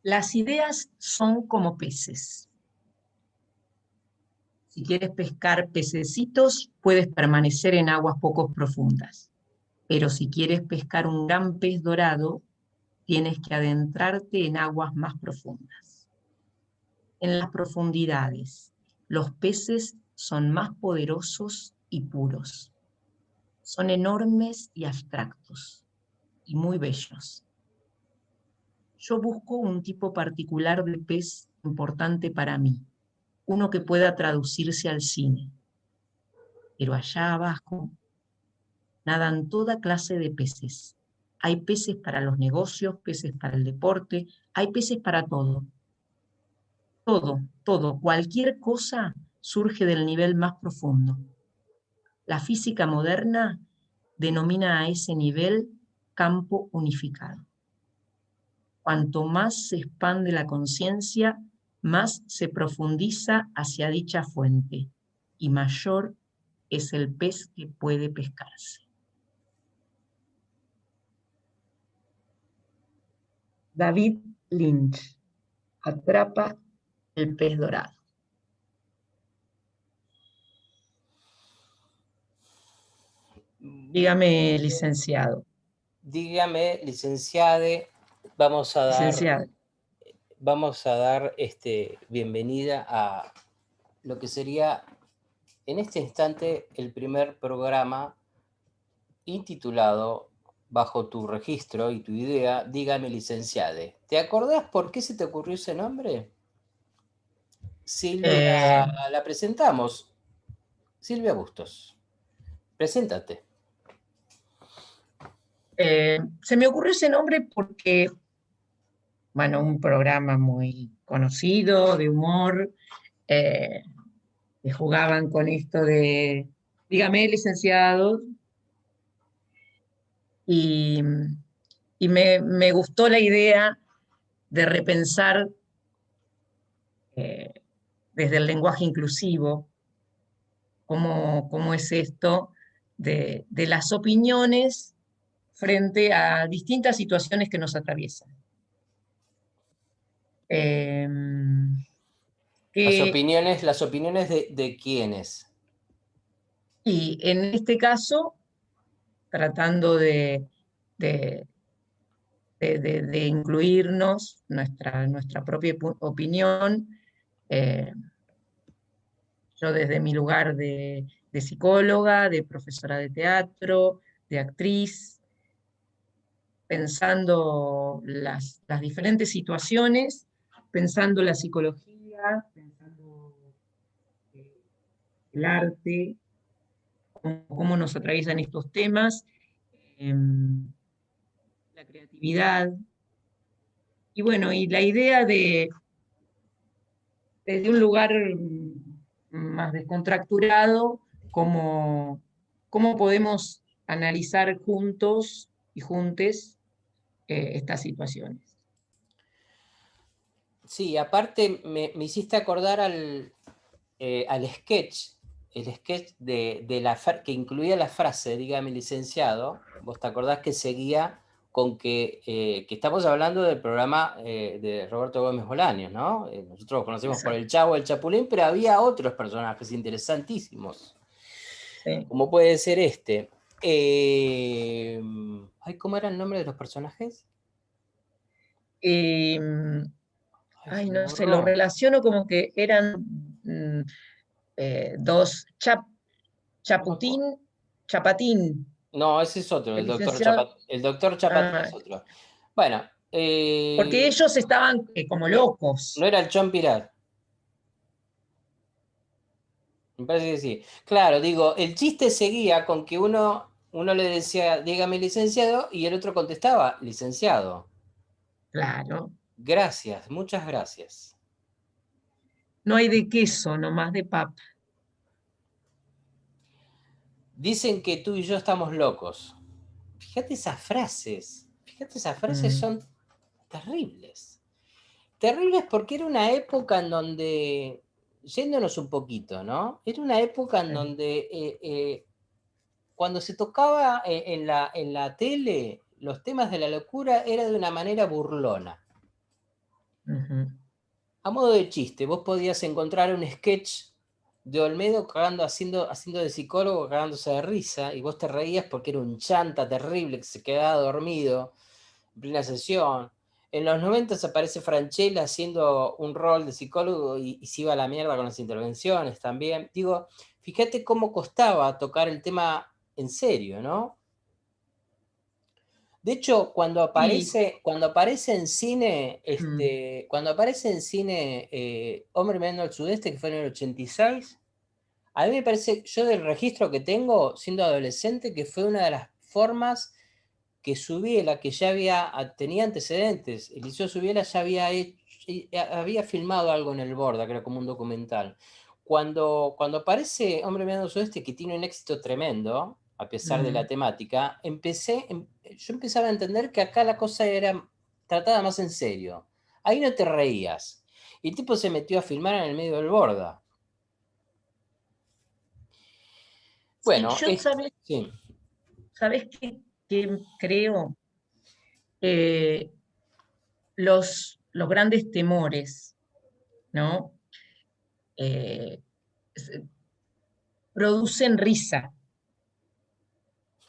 Las ideas son como peces. Si quieres pescar pececitos, puedes permanecer en aguas poco profundas. Pero si quieres pescar un gran pez dorado, tienes que adentrarte en aguas más profundas. En las profundidades, los peces son más poderosos y puros. Son enormes y abstractos, y muy bellos. Yo busco un tipo particular de pez importante para mí, uno que pueda traducirse al cine. Pero allá abajo nadan toda clase de peces. Hay peces para los negocios, peces para el deporte, hay peces para todo. Todo, cualquier cosa surge del nivel más profundo. La física moderna denomina a ese nivel campo unificado. Cuanto más se expande la conciencia, más se profundiza hacia dicha fuente y mayor es el pez que puede pescarse. David Lynch, Atrapa el pez dorado. Dígame, licenciado. Dígame, licenciade, vamos a dar bienvenida a lo que sería en este instante el primer programa intitulado Bajo tu registro y tu idea, dígame, licenciade. ¿Te acordás por qué se te ocurrió ese nombre? Silvia, la presentamos. Silvia Bustos. Preséntate. Se me ocurrió ese nombre porque, bueno, un programa muy conocido de humor, que jugaban con esto de, dígame, licenciado, y, y me gustó la idea de repensar desde el lenguaje inclusivo cómo es esto de las opiniones frente a distintas situaciones que nos atraviesan. Las opiniones de quiénes. Y en este caso, tratando de incluirnos nuestra propia opinión, yo desde mi lugar de psicóloga, de profesora de teatro, de actriz, pensando las diferentes situaciones, pensando la psicología, pensando el arte, cómo nos atraviesan estos temas, la creatividad. Y bueno, y la idea desde un lugar más descontracturado, cómo podemos analizar juntos y juntes estas situaciones. Sí, aparte me hiciste acordar al sketch, el sketch que incluía la frase, dígame, licenciado. Vos te acordás que seguía con que estamos hablando del programa de Roberto Gómez Bolaños, ¿no? Nosotros lo conocemos por el Chavo, el Chapulín, pero había otros personajes interesantísimos, Sí. como puede ser este. ¿Cómo era el nombre de los personajes? No sé, lo relaciono como que eran dos Chapatín. No, ese es otro, el doctor Chapatín es otro. Bueno. Porque ellos estaban como locos. ¿No era el Chompirat? Me parece que sí. Claro, digo, el chiste seguía con que uno le decía, dígame, licenciado, y el otro contestaba, licenciado. Claro. Gracias, muchas gracias. No hay de queso, nomás de papa. Dicen que tú y yo estamos locos. Fíjate esas frases son terribles. Terribles porque era una época en donde, yéndonos un poquito, ¿no? Era una época en donde cuando se tocaba en la tele, los temas de la locura era de una manera burlona. Ujú. A modo de chiste, vos podías encontrar un sketch de Olmedo haciendo de psicólogo, cagándose de risa, y vos te reías porque era un chanta terrible que se quedaba dormido en plena sesión. En los 90 aparece Franchella haciendo un rol de psicólogo y se iba a la mierda con las intervenciones también. Digo, fíjate cómo costaba tocar el tema en serio, ¿no? De hecho, Sí. cuando aparece en cine, Mm. Hombre Mirando al Sudeste, que fue en el 86, a mí me parece, yo del registro que tengo, siendo adolescente, que fue una de las formas que Subiela, que ya tenía antecedentes, Eliseo Subiela ya había filmado algo en el Borda, que era como un documental. Cuando aparece Hombre Mirando al Sudeste, que tiene un éxito tremendo, a pesar de la Mm. temática, yo empezaba a entender que acá la cosa era tratada más en serio. Ahí no te reías. Y el tipo se metió a filmar en el medio del Borda. Sí, Bueno, yo sí. sabes qué creo. Eh, los grandes temores, ¿no? Eh, s- producen risa.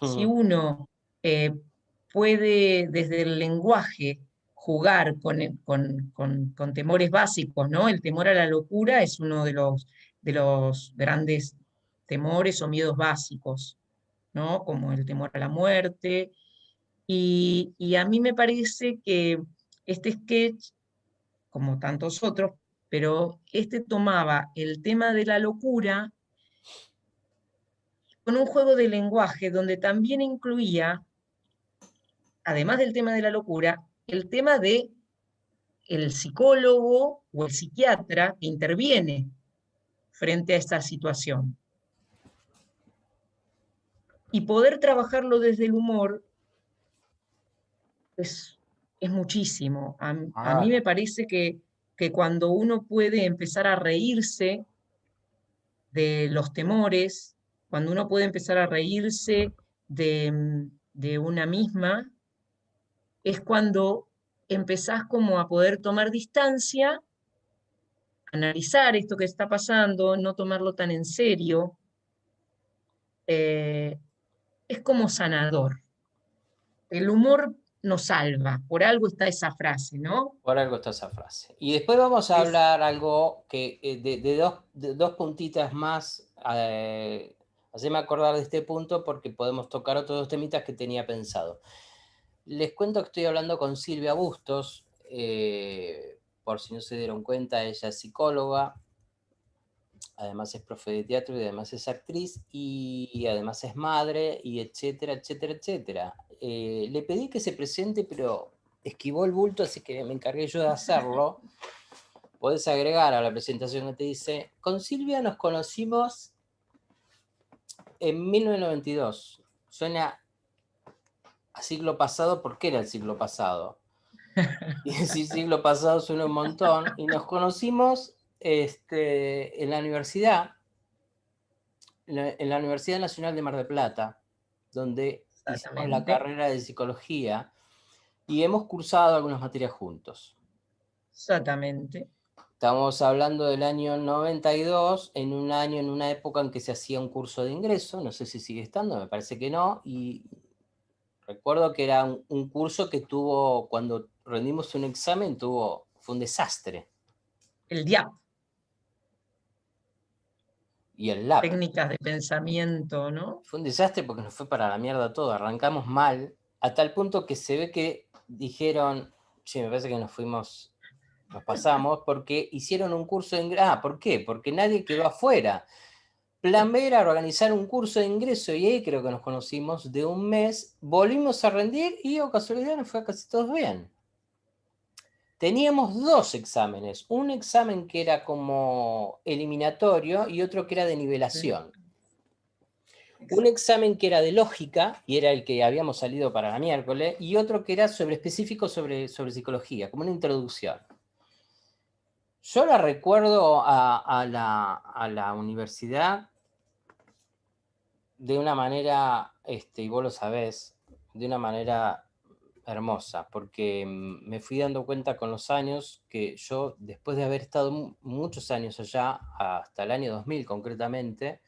Si uno eh, puede desde el lenguaje jugar con temores básicos, ¿no? El temor a la locura es uno de los grandes temores o miedos básicos, ¿no? Como el temor a la muerte. Y a mí me parece que este sketch, como tantos otros, pero este tomaba el tema de la locura con un juego de lenguaje donde también incluía, además del tema de la locura, el tema de el psicólogo o el psiquiatra que interviene frente a esta situación. Y poder trabajarlo desde el humor es muchísimo. A mí me Claro. parece que cuando uno puede empezar a reírse de los temores, cuando uno puede empezar a reírse de una misma, es cuando empezás como a poder tomar distancia, analizar esto que está pasando, no tomarlo tan en serio. eh, es como sanador. El humor nos salva, por algo está esa frase, ¿no? Por algo está esa frase. Y después vamos a Es hablar algo que de dos puntitas más. Haceme acordar de este punto porque podemos tocar otros dos temitas que tenía pensado. Les cuento que estoy hablando con Silvia Bustos. Por si no se dieron cuenta, ella es psicóloga, además es profe de teatro y además es actriz y además es madre y etcétera, etcétera, etcétera. Le pedí que se presente, pero esquivó el bulto, así que me encargué yo de hacerlo. Podés agregar a la presentación que te dice, con Silvia nos conocimos en 1992. Suena a siglo pasado porque era el siglo pasado. Y decir siglo pasado suena un montón. Y nos conocimos en la universidad, en la Universidad Nacional de Mar del Plata, donde hicimos la exactamente, carrera de psicología y hemos cursado algunas materias juntos. exactamente. Estamos hablando del año 92, en un año, en una época en que se hacía un curso de ingreso, no sé si sigue estando, me parece que no, y recuerdo que era un curso que tuvo, cuando rendimos un examen, fue un desastre. El DIAP, Y el lab, técnicas de pensamiento, ¿no? fue un desastre porque nos fue para la mierda todo, arrancamos mal, a tal punto que se ve que dijeron, che, me parece que nos pasamos, porque hicieron un curso de ingreso. ¿Por qué? Porque nadie quedó afuera. Plan B era organizar un curso de ingreso y ahí creo que nos conocimos de un mes, volvimos a rendir y, oh casualidad, nos fue casi todos bien. Teníamos dos exámenes, un examen que era como eliminatorio y otro que era de Sí, nivelación. Un examen que era de lógica, y era el que habíamos salido para la miércoles, y otro que era específico sobre psicología, como una introducción. Yo la recuerdo a la universidad de una manera, y vos lo sabés, de una manera hermosa, porque me fui dando cuenta con los años que yo, después de haber estado muchos años allá, hasta el año 2000 concretamente,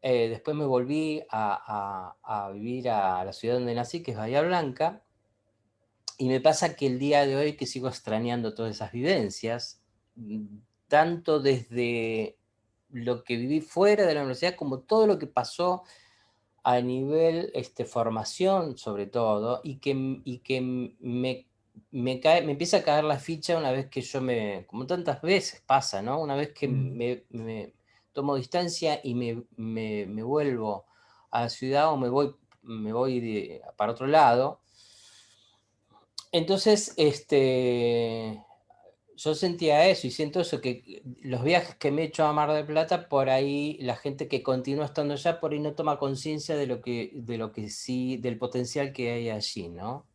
después me volví a vivir a la ciudad donde nací, que es Bahía Blanca, y me pasa que el día de hoy que sigo extrañando todas esas vivencias, tanto desde lo que viví fuera de la universidad como todo lo que pasó a nivel formación sobre todo, y que me empieza a caer la ficha una vez que yo como tantas veces pasa, ¿no? Una vez que me tomo distancia y me vuelvo a la ciudad o me voy para otro lado. Entonces, yo sentía eso y siento eso, que los viajes que me he hecho a Mar del Plata, por ahí la gente que continúa estando allá, por ahí no toma conciencia de lo que sí, del potencial que hay allí, ¿no?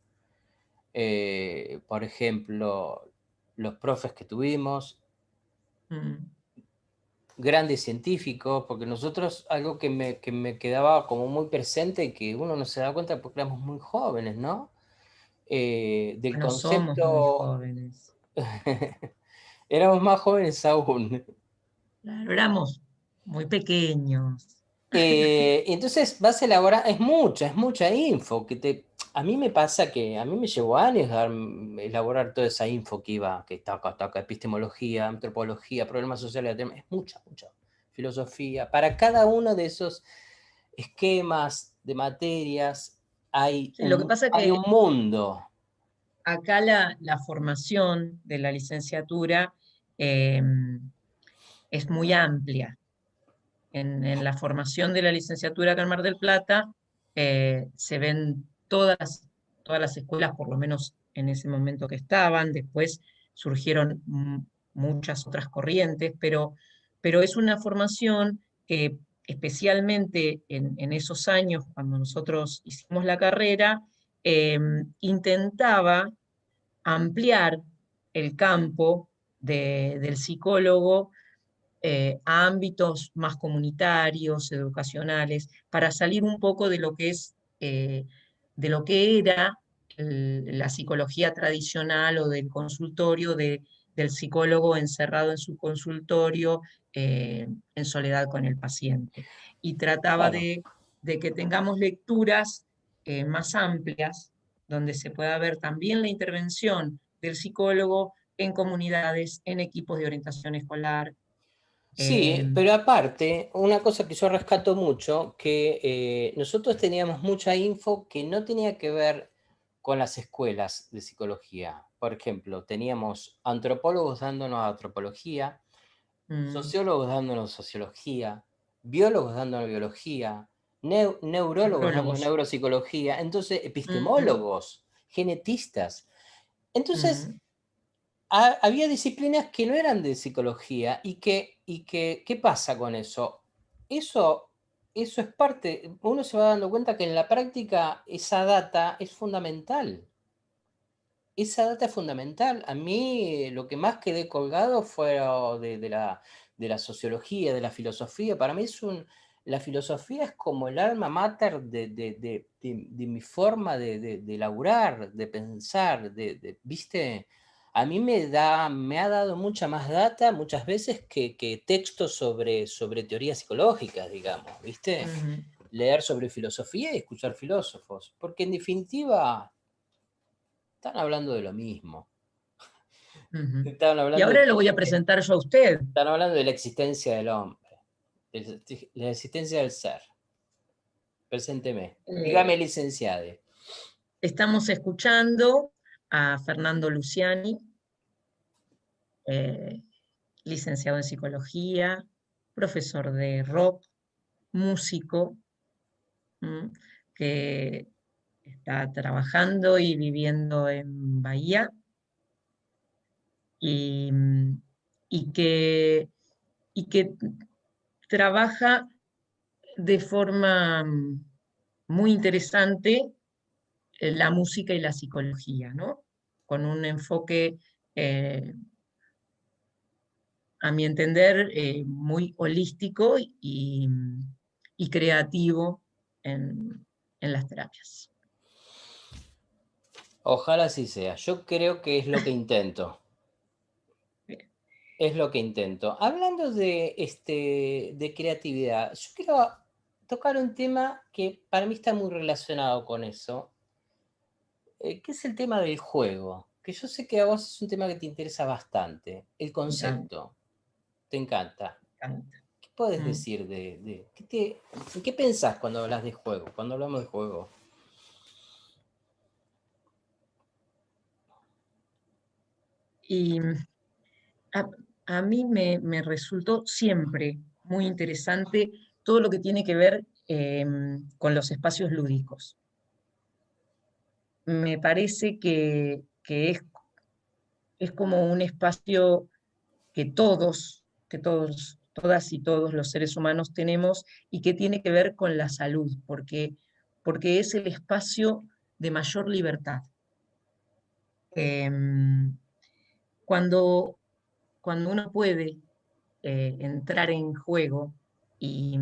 Por ejemplo, los profes que tuvimos, grandes científicos, porque nosotros, algo que me quedaba como muy presente y que uno no se da cuenta porque éramos muy jóvenes, ¿no? Del No somos muy concepto... jóvenes. Éramos más jóvenes aún. Claro, éramos muy pequeños. Entonces vas a elaborar, es mucha info a mí me pasa que a mí me llevó años elaborar toda esa info que iba, que toca, epistemología, antropología, problemas sociales, es mucha filosofía. Para cada uno de esos esquemas de materias Sí, lo que pasa hay un que mundo. acá la formación de la licenciatura es muy amplia. En la formación de la licenciatura acá en Mar del Plata se ven todas las escuelas, por lo menos en ese momento que estaban. Después surgieron muchas otras corrientes, pero es una formación que especialmente en esos años, cuando nosotros hicimos la carrera, intentaba ampliar el campo del psicólogo a ámbitos más comunitarios, educacionales, para salir un poco de lo que es, de lo que era la psicología tradicional o del consultorio del psicólogo encerrado en su consultorio en soledad con el paciente. Y trataba Claro. de que tengamos lecturas más amplias, donde se pueda ver también la intervención del psicólogo en comunidades, en equipos de orientación escolar. Sí, pero aparte, una cosa que yo rescato mucho, que nosotros teníamos mucha info que no tenía que ver con las escuelas de psicología. Por ejemplo, teníamos antropólogos dándonos antropología, sociólogos dándonos sociología, biólogos dándonos biología, neurólogos dándonos Neurólogos. neuropsicología, entonces Mm, epistemólogos, genetistas. Entonces, mm, había disciplinas que no eran de psicología ¿qué pasa con eso? Eso, eso es parte, uno se va dando cuenta que en la práctica esa data es fundamental. Esa data es fundamental. A mí lo que más quedé colgado fue de la sociología, de la filosofía. Para mí la filosofía es como el alma mater de mi forma de laburar, de pensar, ¿viste? A mí me ha dado mucha más data muchas veces que textos sobre teorías psicológicas, digamos, ¿viste? ujú, Leer sobre filosofía y escuchar filósofos, porque en definitiva están hablando de lo mismo. ujú. Están Y hablando ahora lo voy a presentar yo a usted. están hablando de la existencia del hombre, la existencia del ser. Presénteme. Dígame, Eh, licenciado. Estamos escuchando a Fernando Luciani, eh, licenciado en psicología, profesor de rock, músico, mm, que está trabajando y viviendo en Bahía y, y que, y que trabaja de forma muy interesante la música y la psicología, ¿no? Con un enfoque, eh, a mi entender, muy holístico y creativo en las terapias. Ojalá así sea. Yo creo que es lo que intento. Es lo que intento. Hablando de creatividad, yo quiero tocar un tema que para mí está muy relacionado con eso, que es el tema del juego, que yo sé que a vos es un tema que te interesa bastante, el Me encanta, concepto, te encanta. me encanta. ¿Qué puedes Mm. decir ¿qué pensás cuando hablas de juego, cuando hablamos de juego? Y a, a mí me resultó siempre muy interesante todo lo que tiene que ver con los espacios lúdicos. Me parece que es como un espacio que todos, todas y todos los seres humanos tenemos y que tiene que ver con la salud, porque es el espacio de mayor libertad. Em, cuando, cuando uno puede entrar en juego y,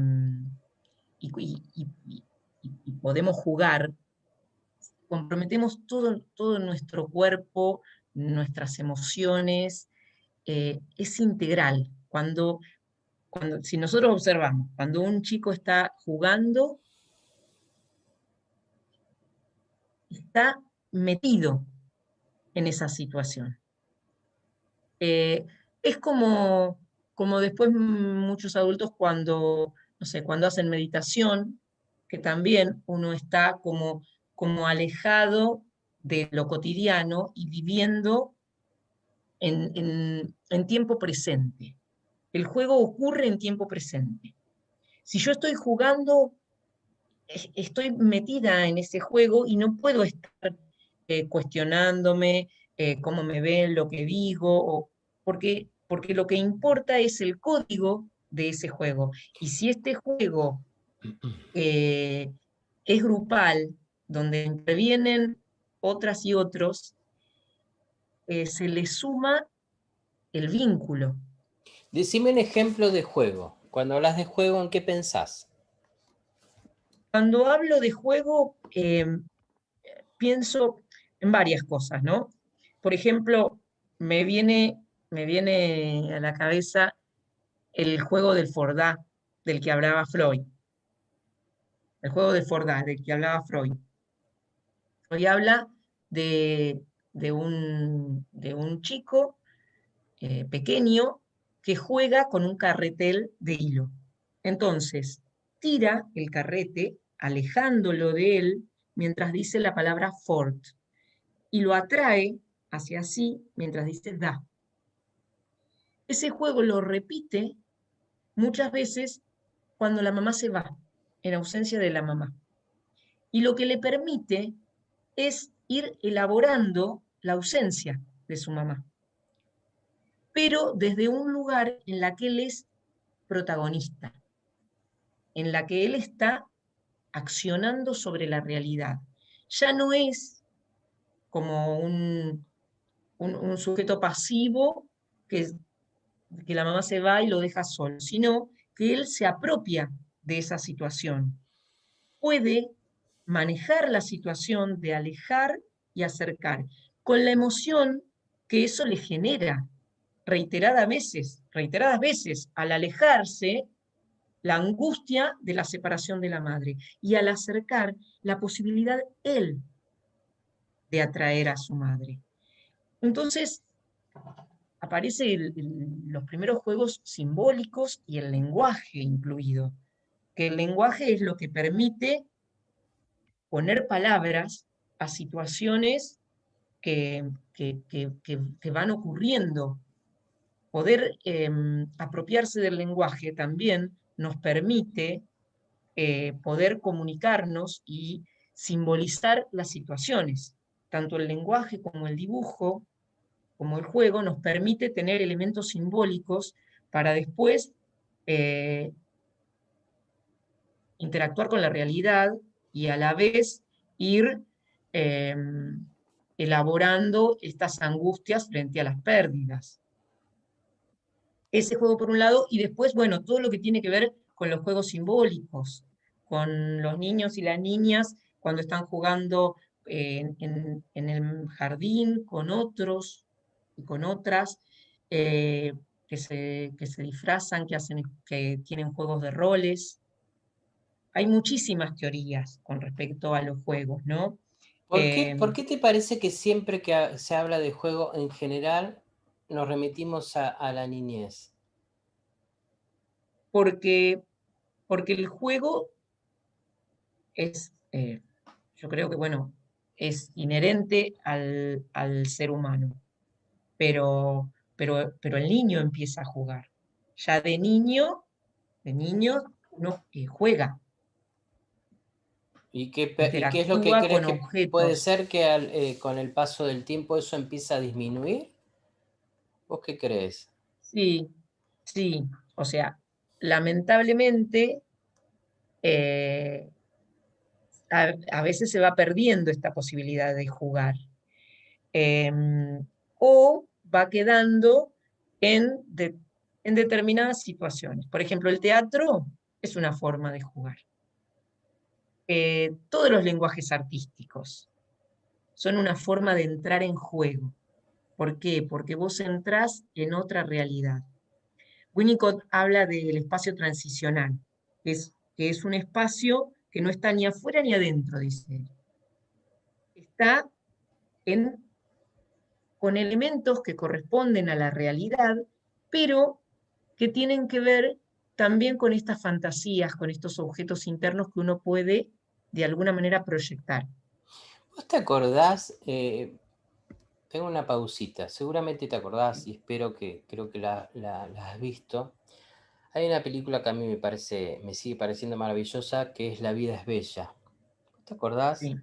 y- y podemos jugar, comprometemos todo nuestro cuerpo, nuestras emociones, es integral. Si nosotros observamos, cuando un chico está jugando, está metido en esa situación. Eh, es como después muchos adultos cuando, no sé, cuando hacen meditación, que también uno está como alejado de lo cotidiano y viviendo en tiempo presente. El juego ocurre en tiempo presente. Si yo estoy jugando, estoy metida en ese juego y no puedo estar cuestionándome cómo me ven, lo que digo, porque lo que importa es el código de ese juego. Y si este juego eh, es grupal, donde intervienen otras y otros, se le suma el vínculo. Decime un ejemplo de juego. Cuando hablas de juego, ¿en qué pensás? Cuando hablo de juego, pienso en varias cosas, ¿no? Por ejemplo, me viene a la cabeza el juego del Fordá, del que hablaba Freud. El juego de Fordá, del que hablaba Freud. Freud habla de, de un chico pequeño que juega con un carretel de hilo. Entonces, tira el carrete, alejándolo de él, mientras dice la palabra Ford, y lo atrae hacia sí mientras dice da. Ese juego lo repite muchas veces cuando la mamá se va, en ausencia de la mamá. Y lo que le permite es ir elaborando la ausencia de su mamá, pero desde un lugar en la que él es protagonista, en la que él está accionando sobre la realidad. Ya no es como un sujeto pasivo que la mamá se va y lo deja solo, sino que él se apropia de esa situación. Puede manejar la situación de alejar y acercar, con la emoción que eso le genera reiteradas veces, al alejarse, la angustia de la separación de la madre y al acercar la posibilidad él de atraer a su madre. Entonces, aparecen los primeros juegos simbólicos y el lenguaje incluido, que el lenguaje es lo que permite poner palabras a situaciones que van ocurriendo. Poder apropiarse del lenguaje también nos permite poder comunicarnos y simbolizar las situaciones. Tanto el lenguaje como el dibujo, como el juego, nos permite tener elementos simbólicos para después eh, interactuar con la realidad y a la vez ir eh, elaborando estas angustias frente a las pérdidas. Ese juego por un lado, y después, bueno, todo lo que tiene que ver con los juegos simbólicos, con los niños y las niñas cuando están jugando en el jardín con otros y con otras que se disfrazan, que tienen juegos de roles. Hay muchísimas teorías con respecto a los juegos, ¿no? ¿Por qué te parece que siempre que se habla de juego en general nos remitimos a la niñez? Porque, porque el juego es, yo creo que, bueno, es inherente al ser humano, pero el niño empieza a jugar. Ya de niño uno juega, ¿Y qué es lo que interactúa crees con que puede objetos. ser que con el paso del tiempo eso empieza a disminuir? ¿Vos qué crees? Sí, sí, o sea, lamentablemente eh, a veces se va perdiendo esta posibilidad de jugar. O va quedando en determinadas situaciones. Por ejemplo, el teatro es una forma de jugar. Todos los lenguajes artísticos son una forma de entrar en juego. ¿Por qué? Porque vos entrás en otra realidad. Winnicott habla del espacio transicional, que es un espacio que no está ni afuera ni adentro, dice él. Está en, con elementos que corresponden a la realidad, pero que tienen que ver también con estas fantasías, con estos objetos internos que uno puede de alguna manera proyectar. ¿Vos te acordás? Tengo una pausita, seguramente te acordás y creo que la has visto. Hay una película que a mí me sigue pareciendo maravillosa, que es La vida es bella. ¿Vos te acordás? Sí,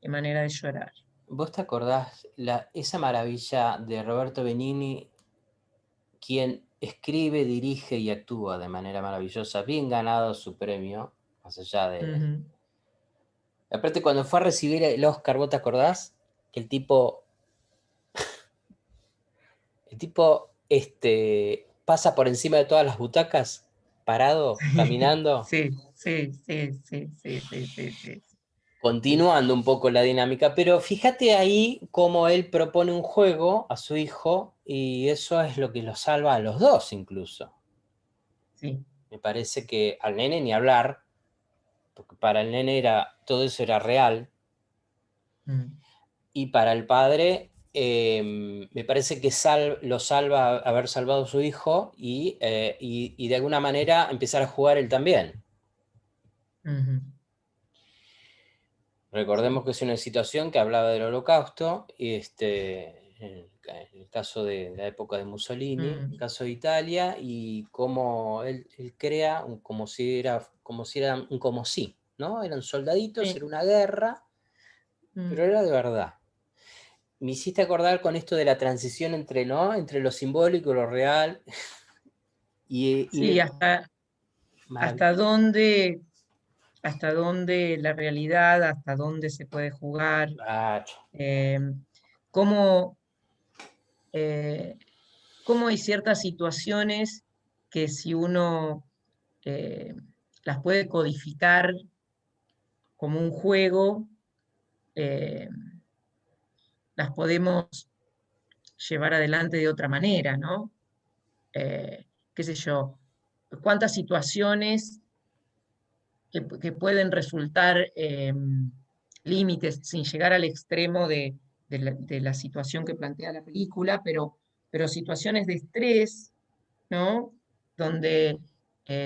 de manera de llorar. ¿Vos te acordás esa maravilla de Roberto Benigni, quien escribe, dirige y actúa de manera maravillosa, bien ganado su premio, más allá de... Ujú. Aparte, cuando fue a recibir el Oscar, ¿vos te acordás? Que el tipo pasa por encima de todas las butacas, parado, caminando, Sí, sí, sí, sí, sí, sí, sí, sí, sí, continuando un poco la dinámica. Pero fíjate ahí cómo él propone un juego a su hijo y eso es lo que lo salva a los dos incluso. sí. Me parece que al nene ni hablar, porque para el nene todo eso era real, Mm. y para el padre me parece que lo salva haber salvado a su hijo y de alguna manera empezar a jugar él también. Ujú. Recordemos Sí. que es una situación que hablaba del Holocausto, y en el caso de la época de Mussolini, en el Mm. caso de Italia, y cómo él crea como si era un como si, ¿no? Eran soldaditos, Sí. era una guerra, pero Mm. era de verdad. Me hiciste acordar con esto de la transición entre, ¿no? Entre lo simbólico y lo real, y Sí, hasta maravilloso. dónde, hasta dónde la realidad, hasta dónde se puede jugar, Claro. eh, cómo, eh, cómo hay ciertas situaciones que si uno eh, las puede codificar como un juego, eh, las podemos llevar adelante de otra manera, ¿no? Qué sé yo, cuántas situaciones que pueden resultar límites sin llegar al extremo de la situación que plantea la película, pero situaciones de estrés, ¿no? Donde,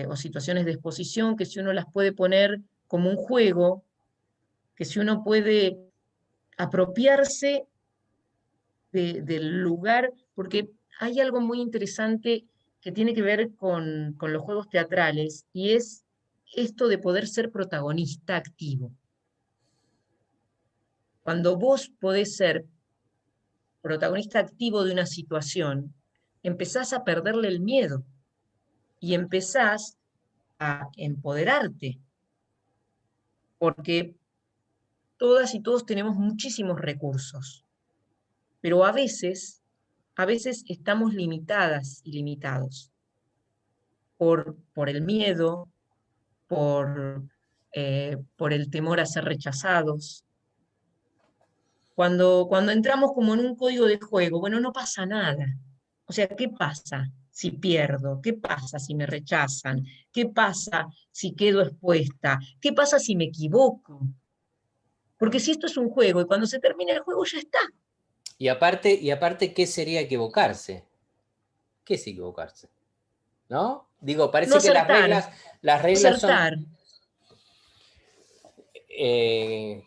o situaciones de exposición que si uno las puede poner como un juego, que si uno puede apropiarse del lugar, porque hay algo muy interesante que tiene que ver con los juegos teatrales y es esto de poder ser protagonista activo. Cuando vos podés ser protagonista activo de una situación, empezás a perderle el miedo y empezás a empoderarte, porque todas y todos tenemos muchísimos recursos, pero a veces estamos limitadas y limitados por el miedo, por el temor a ser rechazados, Cuando entramos como en un código de juego, bueno, no pasa nada. O sea, ¿qué pasa si pierdo? ¿Qué pasa si me rechazan? ¿Qué pasa si quedo expuesta? ¿Qué pasa si me equivoco? Porque si esto es un juego y cuando se termina el juego ya está. Y aparte, ¿qué sería equivocarse? ¿Qué es equivocarse? ¿No? Digo, No parece que las acertar, reglas, las reglas son... acertar. eh,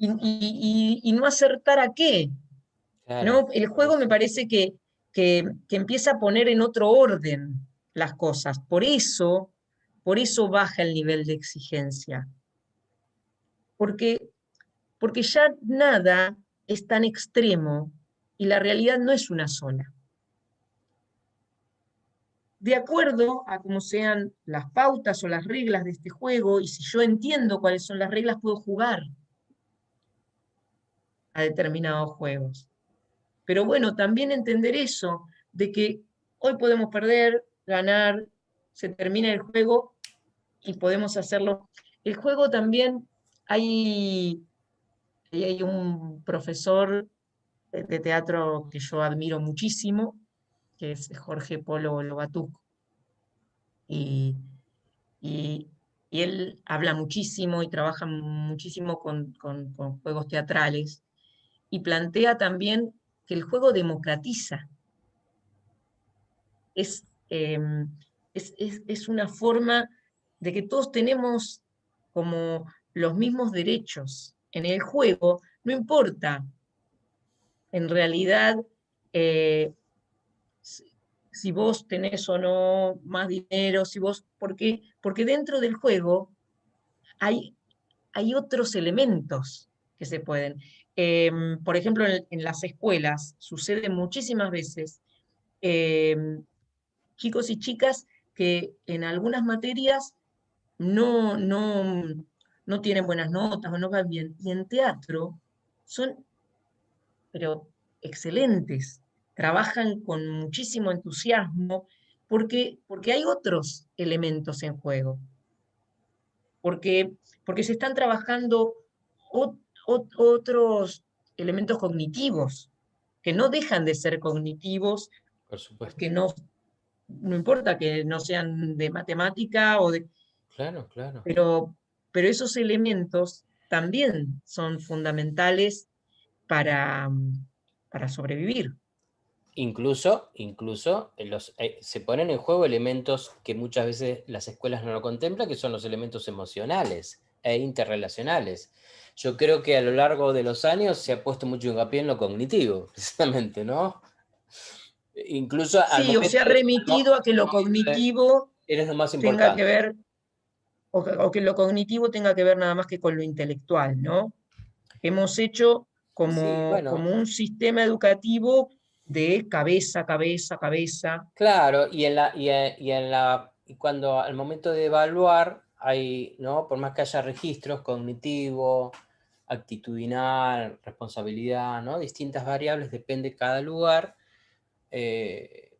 ¿Y no acertar a qué? claro, ¿No? El por juego me eso. parece que empieza a poner en otro orden las cosas. Por eso baja el nivel de exigencia. Porque, porque ya nada es tan extremo y la realidad no es una sola. De acuerdo a cómo sean las pautas o las reglas de este juego, y si yo entiendo cuáles son las reglas, puedo jugar a determinados juegos. Pero bueno, también entender eso, de que hoy podemos perder, ganar, se termina el juego y podemos hacerlo. El juego también, hay un profesor de teatro que yo admiro muchísimo, que es Jorge Polo Lobatuc, y, y, y él habla muchísimo y trabaja muchísimo con juegos teatrales, y plantea también que el juego democratiza. Es, es una forma de que todos tenemos como los mismos derechos en el juego, no importa en realidad eh, si, si vos tenés o no más dinero, si vos, porque dentro del juego hay, hay otros elementos que se pueden. Por ejemplo, en las escuelas sucede muchísimas veces chicos y chicas que en algunas materias no tienen buenas notas o no van bien. Y en teatro son, pero excelentes, trabajan con muchísimo entusiasmo porque hay otros elementos en juego, porque, porque se están trabajando otros elementos cognitivos que no dejan de ser cognitivos, Por supuesto. que no importa que no sean de matemática Claro, claro. pero, pero esos elementos también son fundamentales para, para sobrevivir. Incluso se ponen en juego elementos que muchas veces las escuelas no lo contemplan, que son los elementos emocionales e interrelacionales. Yo creo que a lo largo de los años se ha puesto mucho hincapié en lo cognitivo, precisamente, ¿no? Incluso al Sí, o se momento ha remitido a que lo cognitivo eres lo más tenga que importante. ver, o que lo cognitivo tenga que ver nada más que con lo intelectual, ¿no? Hemos hecho Sí, como bueno, un sistema educativo de cabeza, cabeza, cabeza. claro, y cuando al momento de evaluar hay, ¿no? Por más que haya registros cognitivo, actitudinal, responsabilidad, ¿no? Distintas variables, depende de cada lugar,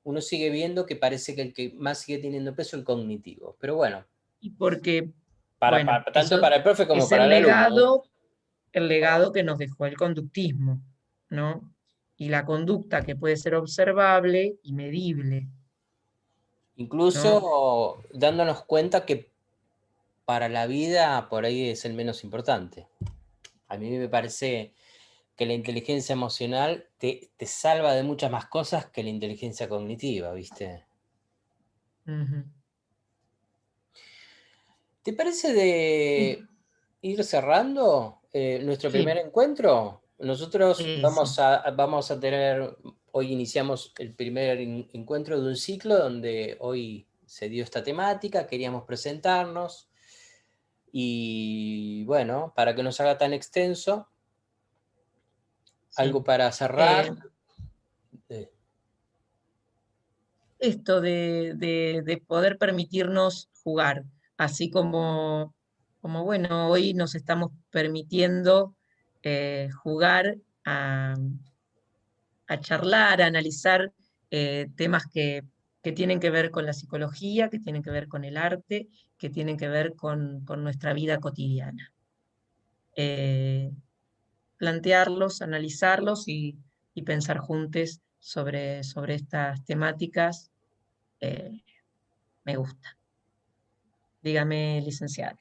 uno sigue viendo que parece que el que más sigue teniendo peso es el cognitivo. Pero bueno, Y porque, bueno, tanto para el profe como es para el alumno, ¿no? el legado que nos dejó el conductismo, ¿no? Y la conducta que puede ser observable y medible, ¿no? Incluso dándonos cuenta que para la vida por ahí es el menos importante. A mí me parece que la inteligencia emocional te salva de muchas más cosas que la inteligencia cognitiva, ¿viste? Ujú. ¿Te parece Y- de ir cerrando nuestro primer Sí, encuentro? Nosotros eso. vamos a tener, hoy iniciamos el primer encuentro de un ciclo donde hoy se dio esta temática, queríamos presentarnos y bueno, para que no se haga tan extenso, Sí. algo para cerrar. Eh, Eh, Esto de poder permitirnos jugar, así como, bueno, hoy nos estamos permitiendo jugar a charlar, a analizar temas que tienen que ver con la psicología, que tienen que ver con el arte que tienen que ver con nuestra vida cotidiana. Plantearlos, analizarlos y pensar juntos sobre estas temáticas me gusta. Dígame, licenciada.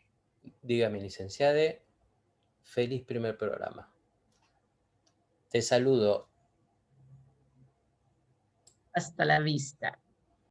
Dígame, licenciada, feliz primer programa. Te saludo. Hasta la vista.